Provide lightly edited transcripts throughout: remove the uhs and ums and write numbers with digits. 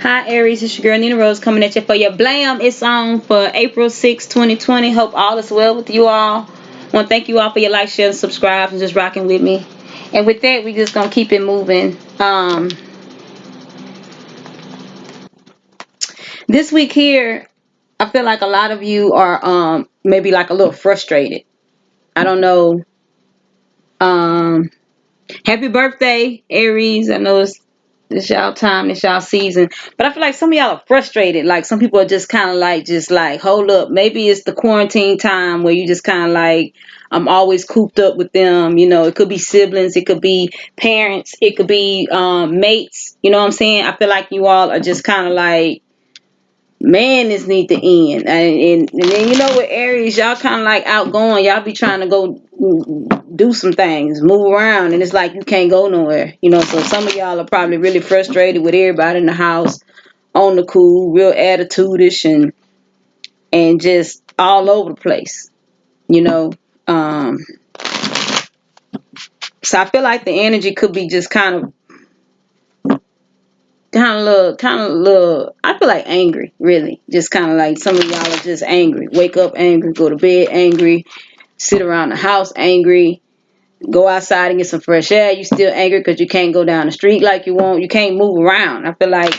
Hi Aries, it's your girl NeenaRose coming at you for your blam. It's on for April 6, 2020. Hope all is well with you all. Want to thank you all for your like, share, and subscribe and just rocking with me. And with that, we just gonna keep it moving. This week here, I feel like a lot of you are maybe like a little frustrated. I don't know. Happy birthday, Aries. I know it's y'all time, it's y'all season. But I feel like some of y'all are frustrated. Like some people are just kind of like, hold up. Maybe it's the quarantine time where you just kind of like, I'm always cooped up with them. You know, it could be siblings, it could be parents, it could be mates. You know what I'm saying? I feel like you all are just kind of like, man, this need to end. And then you know with Aries, y'all kind of like outgoing. Y'all be trying to go do some things, move around, and it's like you can't go nowhere. You know, so some of y'all are probably really frustrated with everybody in the house on the cool, real attitude-ish and just all over the place. You know, so I feel like the energy could be just kind of little, I feel like angry, really. Just kind of like some of y'all are just angry. Wake up angry, go to bed angry, sit around the house angry, go outside and get some fresh air. You still angry because you can't go down the street like you want. You can't move around. I feel like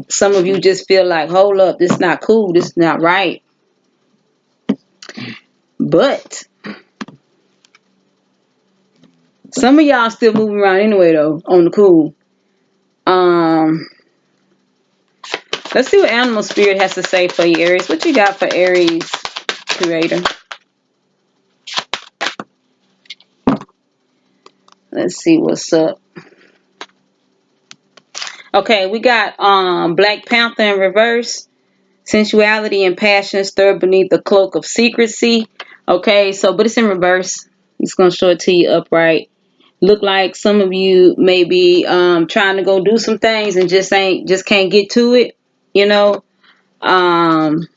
some of you just feel like, hold up, this is not cool. This is not right. But some of y'all still moving around anyway, though, on the cool. Let's see what Animal Spirit has to say for you, Aries. What you got for Aries, Creator? Let's see what's up. Okay, we got Black Panther in reverse. Sensuality and passion stirred beneath the cloak of secrecy. Okay, so but it's in reverse. It's gonna show it to you upright. Look like some of you may be trying to go do some things and just can't get to it. You know, some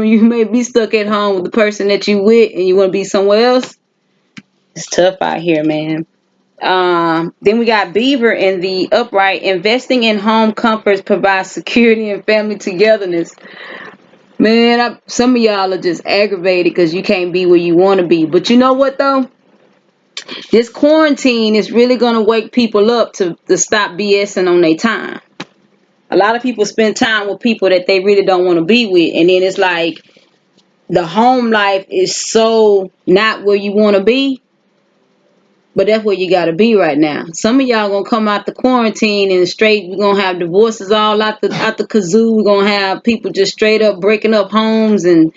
of you may be stuck at home with the person that you with, and you want to be somewhere else. It's tough out here, man. Then we got Beaver in the upright. Investing in home comforts provides security and family togetherness. Man, some of y'all are just aggravated because you can't be where you want to be. But you know what, though? This quarantine is really going to wake people up to stop BSing on their time. A lot of people spend time with people that they really don't want to be with. And then it's like the home life is so not where you want to be. But that's where you got to be right now. Some of y'all going to come out the quarantine and straight, we're going to have divorces all out the kazoo. We're going to have people just straight up breaking up homes. And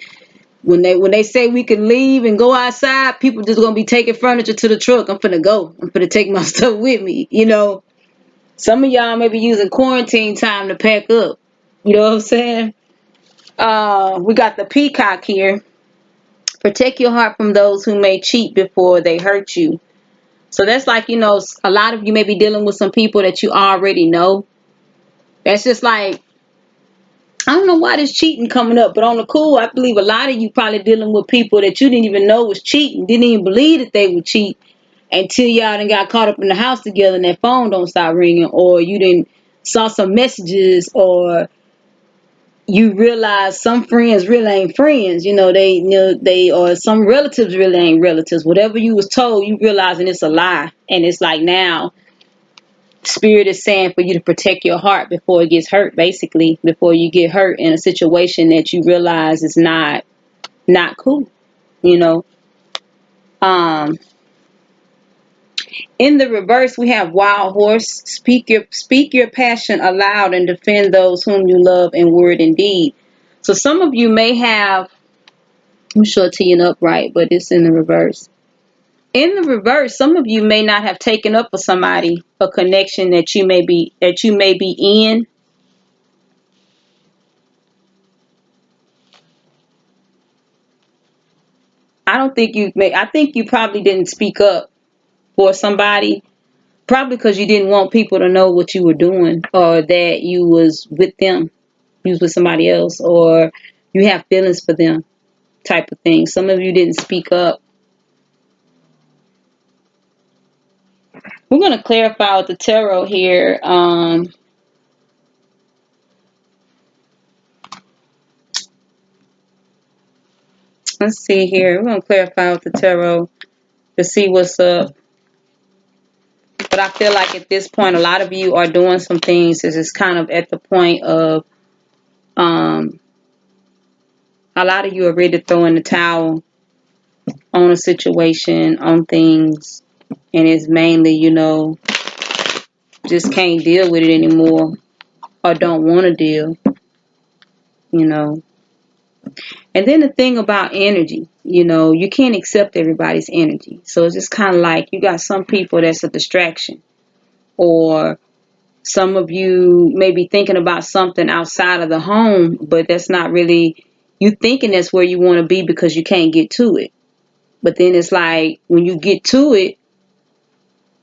when they say we can leave and go outside, people just going to be taking furniture to the truck. I'm finna go. I'm finna take my stuff with me. You know, some of y'all may be using quarantine time to pack up. You know what I'm saying? We got the peacock here. Protect your heart from those who may cheat before they hurt you. So that's like, you know, a lot of you may be dealing with some people that you already know. That's just like, I don't know why this cheating coming up, but on the cool, I believe a lot of you probably dealing with people that you didn't even know was cheating, didn't even believe that they would cheat until y'all done got caught up in the house together and that phone don't stop ringing, or you didn't saw some messages, or you realize some friends really ain't friends. They or some relatives really ain't relatives. Whatever you was told, you realizing it's a lie, and it's like now Spirit is saying for you to protect your heart before it gets hurt, basically, before you get hurt in a situation that you realize is not cool, you know. In the reverse, we have Wild Horse. Speak your passion aloud and defend those whom you love in word and deed. So some of you may have, I'm sure it's in upright, but it's in the reverse. In the reverse, some of you may not have taken up for somebody a connection that you may be in. I think you probably didn't speak up for somebody, probably because you didn't want people to know what you were doing, or that you was with them, you was with somebody else, or you have feelings for them, type of thing. Some of you didn't speak up. We're going to clarify with the tarot here. Let's see here. We're going to clarify with the tarot to see what's up. But I feel like at this point, a lot of you are doing some things. This is kind of at the point of, a lot of you are ready to throw in the towel on a situation, on things. And it's mainly, you know, just can't deal with it anymore or don't want to deal, you know. And then the thing about energy, you know, you can't accept everybody's energy. So it's just kind of like you got some people that's a distraction, or some of you may be thinking about something outside of the home, but that's not really, you thinking that's where you want to be because you can't get to it. But then it's like when you get to it,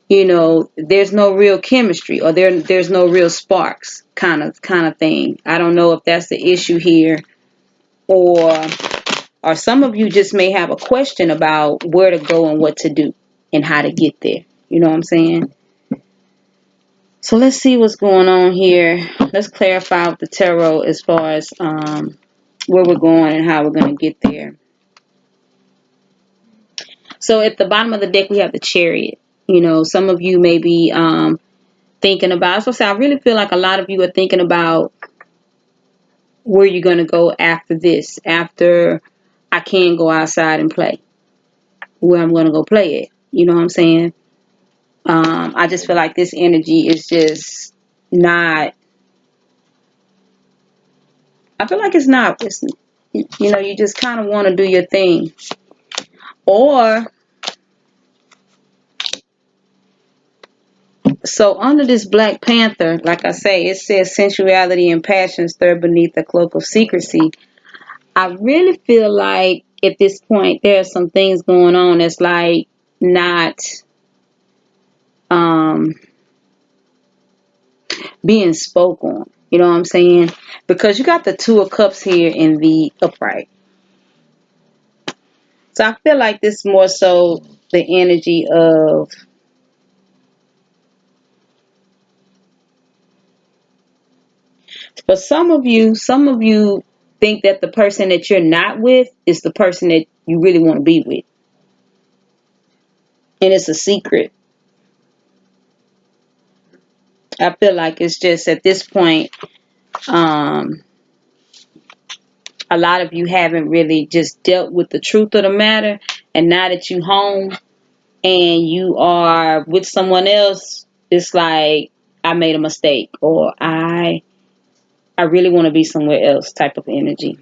you know, there's no real chemistry, or there's no real sparks kind of thing. I don't know if that's the issue here, or some of you just may have a question about where to go and what to do and how to get there. You know what I'm saying? So let's see what's going on here. Let's clarify with the tarot as far as where we're going and how we're going to get there. So at the bottom of the deck, we have the Chariot. You know, some of you may be thinking about, so I really feel like a lot of you are thinking about where you're going to go after this, after I can go outside and play, where I'm going to go play it. You know what I'm saying? I just feel like this energy is just not, I feel like it's not, it's, you know, you just kind of want to do your thing. Or, so under this Black Panther, like I say, it says sensuality and passion stir beneath a cloak of secrecy. I really feel like at this point there are some things going on that's like not being spoke on. You know what I'm saying? Because you got the Two of Cups here in the upright. So I feel like this more so the energy of, but some of you think that the person that you're not with is the person that you really want to be with. And it's a secret. I feel like it's just at this point, a lot of you haven't really just dealt with the truth of the matter. And now that you home and you are with someone else, it's like, I made a mistake, or I really want to be somewhere else type of energy.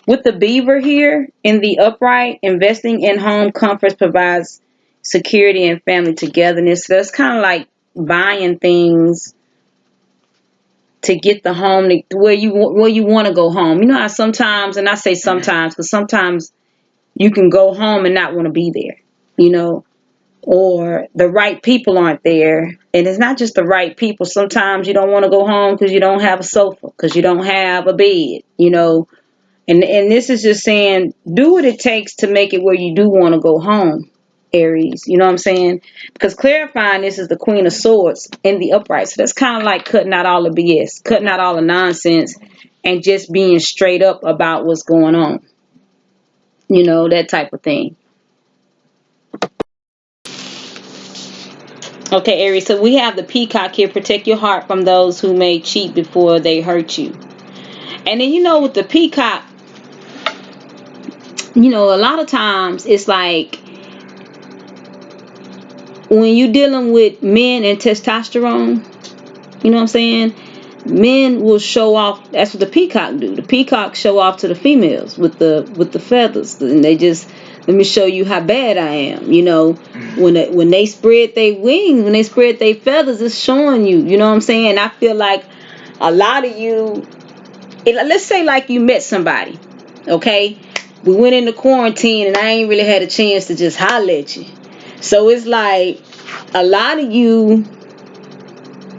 With the Beaver here in the upright, investing in home comforts provides security and family togetherness. So that's kind of like buying things to get the home to where you want to go home. You know how sometimes, and I say sometimes because sometimes you can go home and not want to be there, you know, or the right people aren't there. And it's not just the right people. Sometimes you don't want to go home because you don't have a sofa, because you don't have a bed, you know. And this is just saying, do what it takes to make it where you do want to go home, Aries. You know what I'm saying? Because clarifying, this is the Queen of Swords in the upright. So that's kind of like cutting out all the BS, cutting out all the nonsense, and just being straight up about what's going on. You know, that type of thing. Okay, Aries. So we have the Peacock here. Protect your heart from those who may cheat before they hurt you. And then, you know, with the Peacock, you know, a lot of times it's like when you're dealing with men and testosterone, you know what I'm saying? Men will show off. That's what the peacock do. The peacock show off to the females with the feathers, and they just, let me show you how bad I am. You know, when they spread their wings, when they spread their feathers, it's showing you. You know what I'm saying? I feel like a lot of you, let's say like you met somebody, okay? We went into quarantine and I ain't really had a chance to just holler at you. So it's like a lot of you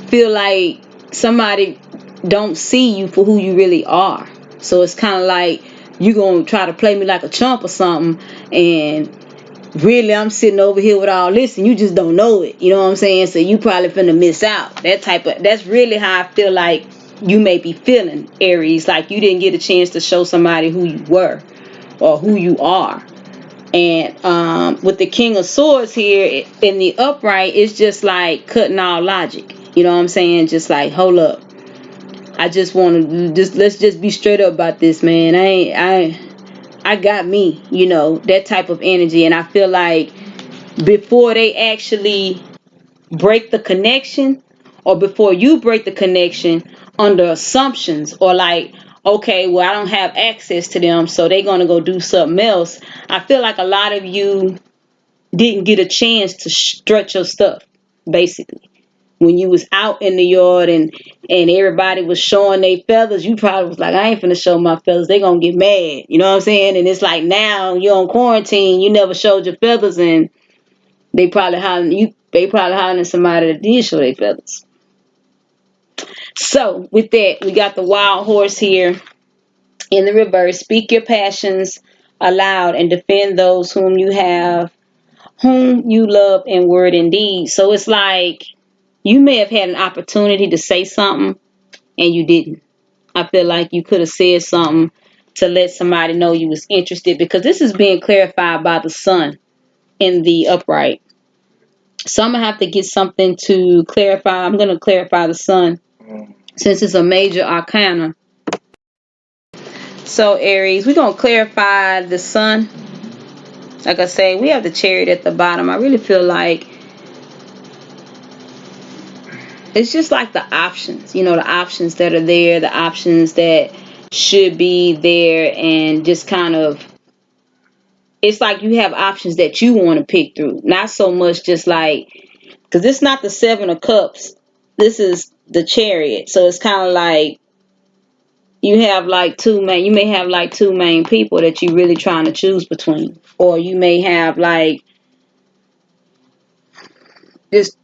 feel like somebody don't see you for who you really are. So it's kind of like you gonna try to play me like a chump or something, and really I'm sitting over here with all this and you just don't know it. You know what I'm saying? So you probably finna miss out. That's really how I feel like you may be feeling, Aries. Like you didn't get a chance to show somebody who you were or who you are. And with the King of Swords here in the upright, it's just like cutting all logic. You know what I'm saying? Just like, hold up. I just want to let's just be straight up about this, man. I got me, that type of energy. And I feel like before they actually break the connection, or before you break the connection under assumptions, or like, okay, well, I don't have access to them, so they're going to go do something else. I feel like a lot of you didn't get a chance to stretch your stuff, basically. When you was out in the yard and everybody was showing their feathers, you probably was like, I ain't finna show my feathers. They gonna get mad. You know what I'm saying? And it's like now you're on quarantine, you never showed your feathers, and they probably hollering at somebody that did show their feathers. So with that, we got the wild horse here in the reverse. Speak your passions aloud and defend those whom you love in word and deed. So it's like you may have had an opportunity to say something and you didn't. I feel like you could have said something to let somebody know you was interested, because this is being clarified by the sun in the upright. So I'm going to have to get something to clarify. I'm going to clarify the sun since it's a major arcana. So Aries, we're going to clarify the sun. Like I say, we have the Chariot at the bottom. I really feel like it's just like the options, the options that are there, the options that should be there, and just kind of, it's like you have options that you want to pick through. Not so much just like, because it's not the Seven of Cups. This is the Chariot. So it's kind of like you may have like two main people that you really trying to choose between. Or you may have like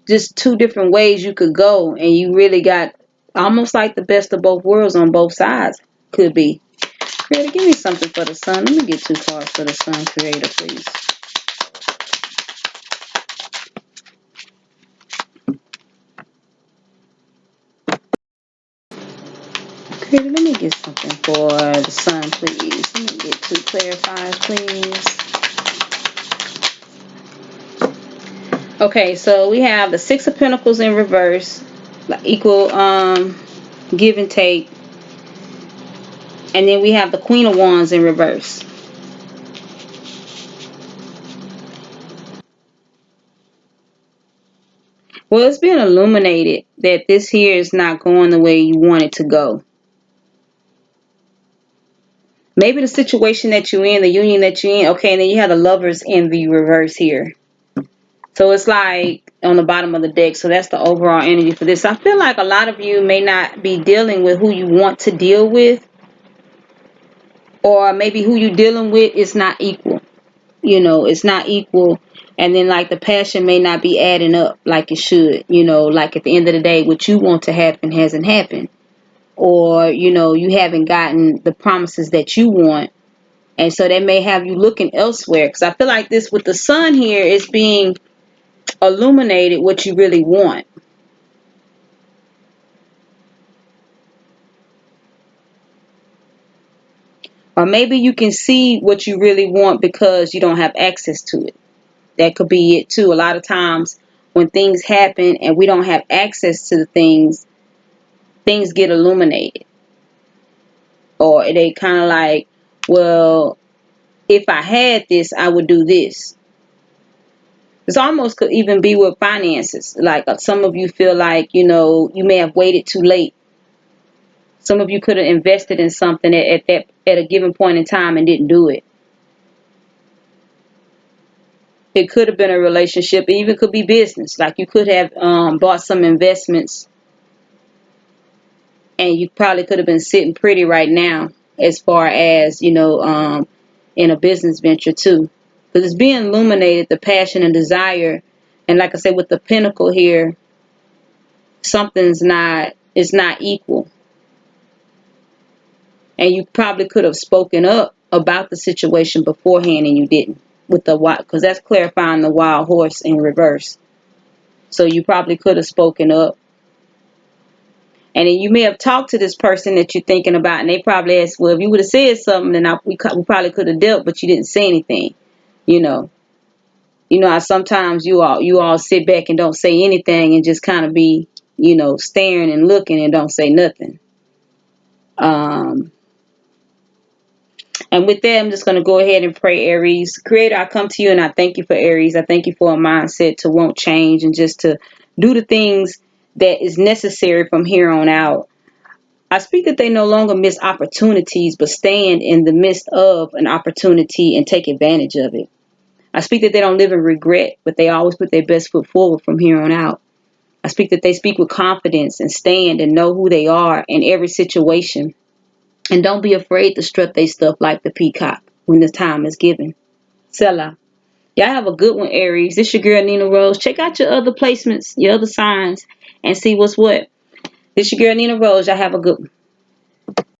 just two different ways you could go, and you really got almost like the best of both worlds on both sides. Could be. Creator, give me something for the sun. Let me get 2 cards for the sun, Creator, please. Creator, let me get something for the sun, please. Let me get 2 clarifiers, please. Okay, so we have the Six of Pentacles in reverse, like equal give and take. And then we have the Queen of Wands in reverse. Well, it's been illuminated that this here is not going the way you want it to go. Maybe the situation that you're in, the union that you're in, okay, and then you have the Lovers in the reverse here. So it's like on the bottom of the deck. So that's the overall energy for this. I feel like a lot of you may not be dealing with who you want to deal with, or maybe who you're dealing with is not equal. It's not equal. And then like the passion may not be adding up like it should. Like at the end of the day, what you want to happen hasn't happened. Or, you haven't gotten the promises that you want. And so that may have you looking elsewhere. Because I feel like this with the sun here is being illuminated what you really want. Or maybe you can see what you really want because you don't have access to it. That could be it too. A lot of times when things happen and we don't have access to the things get illuminated. Or they kind of like, well, if I had this, I would do this. This almost could even be with finances. Like some of you feel like, you may have waited too late. Some of you could have invested in something at a given point in time and didn't do it. It could have been a relationship. It even could be business. Like you could have bought some investments, and you probably could have been sitting pretty right now as far as, in a business venture too. Because it's being illuminated, the passion and desire. And like I said, with the pentacle here, it's not equal. And you probably could have spoken up about the situation beforehand and you didn't. with the wild, because that's clarifying the wild horse in reverse. So you probably could have spoken up. And then you may have talked to this person that you're thinking about, and they probably asked, well, if you would have said something, then we probably could have dealt, but you didn't say anything. You know, how sometimes you all sit back and don't say anything and just kind of be, staring and looking and don't say nothing. And with that, I'm just going to go ahead and pray, Aries. Creator, I come to you and I thank you for Aries. I thank you for a mindset to want change and just to do the things that is necessary from here on out. I speak that they no longer miss opportunities, but stand in the midst of an opportunity and take advantage of it. I speak that they don't live in regret, but they always put their best foot forward from here on out. I speak that they speak with confidence and stand and know who they are in every situation. And don't be afraid to strut their stuff like the peacock when the time is given. Selah. Y'all have a good one, Aries. This your girl, NeenaRose. Check out your other placements, your other signs, and see what's what. This your girl, NeenaRose. Y'all have a good one.